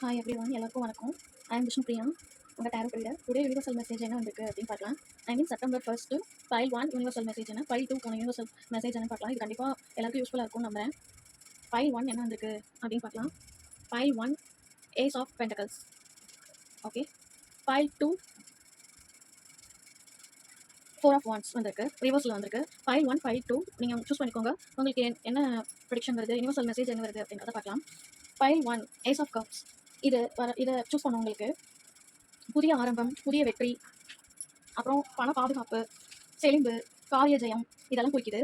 Hi everyone, எல்லாருக்கும் வணக்கம். I am Vishnupriya, உங்கள் tarot reader. Today universal message என்ன வந்திருக்கு அப்படின்னு பார்க்கலாம். ஐ மீன் செப்டம்பர் 1 ஃபைல் 1 யூனிவர்சல் மெசேஜ் என்ன, ஃபைல் 2 யூனிவர்சல் மெசேஜ் என்ன பார்க்கலாம். இது கண்டிப்பாக எல்லாருக்கும் யூஸ்ஃபுல்லாக இருக்கும்னு நம்புறேன். ஃபைல் 1 என்ன வந்திருக்கு அப்படின்னு பார்க்கலாம். File 1 ace of pentacles. Okay. File 2 4 of wands வந்திருக்கு, ரிவர்ஸில் வந்திருக்கு. ஃபைல் 1 ஃபைல் 2 நீங்கள் சூஸ் பண்ணிக்கோங்க. உங்களுக்கு என்ன ப்ரெடிக்ஷன் வருது, யூனிவர்சல் மெசேஜ் என்ன வருது அப்படின்றத பார்க்கலாம். File 1 ace of cups. இதை சூஸ் பண்ணவங்களுக்கு புதிய ஆரம்பம், புதிய வெற்றி, அப்புறம் பண பாதுகாப்பு, செழிம்பு, காரிய ஜெயம் இதெல்லாம் குறிக்குது.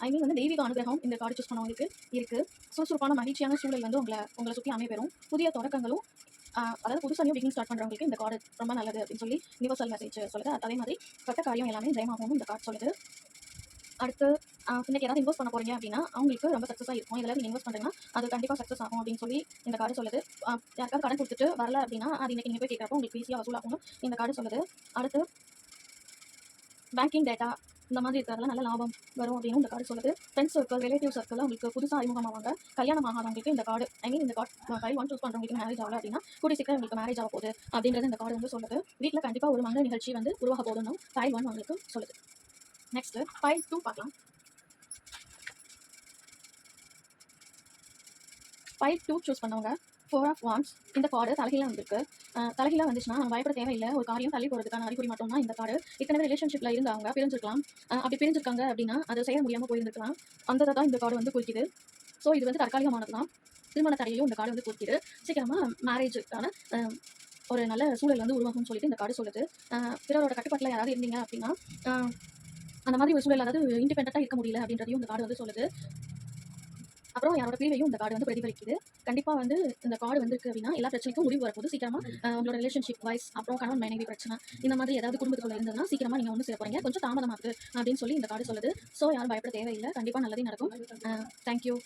ஐ மீன் வந்து தெய்வீக அனுகிரகம் இந்த கார்டு சூஸ் பண்ணவங்களுக்கு இருக்குது. சுறுசுறுப்பான மகிழ்ச்சியான சூழல் வந்து உங்களை சுற்றி அமைப்பெறும். புதிய தொடக்கங்களும், அதாவது புதுசாக நியூ பிகினிங் ஸ்டார்ட் பண்ணுறவங்களுக்கு இந்த கார்டு ரொம்ப நல்லது அப்படின்னு சொல்லி யூனிவர்சல் மெசேஜ் சொல்லுது. அதே மாதிரி கட்ட காரியம் எல்லாமே ஜெயமாகவும் இந்த கார்டு சொல்லுது. அடுத்து இன்னைக்கு ஏதாவது இன்வெஸ்ட் பண்ண போறீங்க அப்படின்னா அவங்களுக்கு ரொம்ப சக்ஸஸாக இருக்கும். இதில் நீங்கள் இன்வெஸ்ட் பண்ணுறீங்கன்னா அது கண்டிப்பாக சக்ஸஸ் ஆகும் அப்படின்னு சொல்லி இந்த கார்டு சொல்லுது. யாருக்காவது கடன் கொடுத்துட்டு வரல அப்படின்னா அது இன்னைக்கு நீங்கள் போய் கேட்குறப்போ உங்களுக்கு ஈஸியாக வசூலாகும் இந்த கார்டு சொல்லுது. அடுத்து பேங்கிங் டேட்டா இந்த மாதிரி இருக்கிறதுல நல்ல லாபம் வரும் அப்படின்னு இந்த கார்டு சொல்லுது. ஃப்ரெண்ட்ஸ் சர்க்கிள், ரிலேட்டிவ் சர்க்கிள் உங்களுக்கு புதுசாக அறிமுகமாவாங்க. கல்யாணம் ஆகாதவங்களுக்கு இந்த கார்டு, ஐ மீன் இந்த கார்டு ஃபைல் 1 சூஸ் பண்ணுறவங்களுக்கு மேரேஜ் ஆகல அப்படின்னா கூடி சீக்கிரம் உங்களுக்கு மேரேஜ் ஆக போகுது அப்படின்றது இந்த கார்டு வந்து சொல்லுது. வீட்டில் கண்டிப்பாக ஒரு மங்கள நிகழ்ச்சி வந்து உருவாக போதுன்னு ஃபைல் 1 உங்களுக்கு சொல்லுது. நெக்ஸ்ட் ஃபைல் 2 பார்க்கலாம். ஃபைல் 2 சூஸ் பண்ணவங்க 4 ஆஃப் வாண்ட்ஸ். இந்த கார்டு தலைகீழாக வந்திருக்கு. தலைகீழாக வந்துச்சுன்னா நம்ம பயப்பட தேவையில்லை. ஒரு காரியம் தள்ளி போகிறதுக்கான அறிகுறி மட்டும் தான் இந்த கார்டு. இத்தனை ரிலேஷன்ஷிப்பில் இருந்து அவங்க பிரிஞ்சிருக்கலாம். அப்படி பிரிஞ்சிருக்காங்க அப்படின்னா அதை செய்ய முடியாமல் போயிருந்துருக்கலாம். அந்த தான் இந்த கார்டு வந்து குறிக்குது. ஸோ இது வந்து தற்காலிகமானது தான். திருமண தடையையும் இந்த கார்டு வந்து குறிக்குது. சீக்கிரமாக மேரேஜுக்கான ஒரு நல்ல சூழல் வந்து உருவாகும்னு சொல்லிட்டு இந்த கார்டு சொல்லுது. பிறரோட கட்டுப்பாட்டில் யாராவது இருந்தீங்க அப்படின்னா அந்த மாதிரி ஒரு சூழல், அதாவது இண்டிபெண்ட்டாக இருக்க முடியல அப்படின்றதையும் இந்த கார்டு வந்து சொல்லுது. அப்புறம் யாரோட பிரிவையும் இந்த கார்டு வந்து பிரதிபலிக்குது. கண்டிப்பாக வந்து இந்த கார்டு வந்திருக்கு அப்படின்னா எல்லா பிரச்சனைக்கும் முடிவு வரப்போது. சீக்கிரமாக உங்களோட ரிலேஷன்ஷிப் வைஸ், அப்புறம் கணவன் மனைவி பிரச்சனை இந்த மாதிரி ஏதாவது குடும்பத்துக்குள்ள இருந்ததுன்னா சீக்கிரமாக நீங்கள் வந்து சேர போகிறீங்க. கொஞ்சம் தாமதமாகுது அப்படின்னு சொல்லி இந்த கார்டு சொல்லுது. ஸோ யாரும் பயப்பட தேவையில்லை. கண்டிப்பாக நல்லதே நடக்கும். தேங்க்யூ.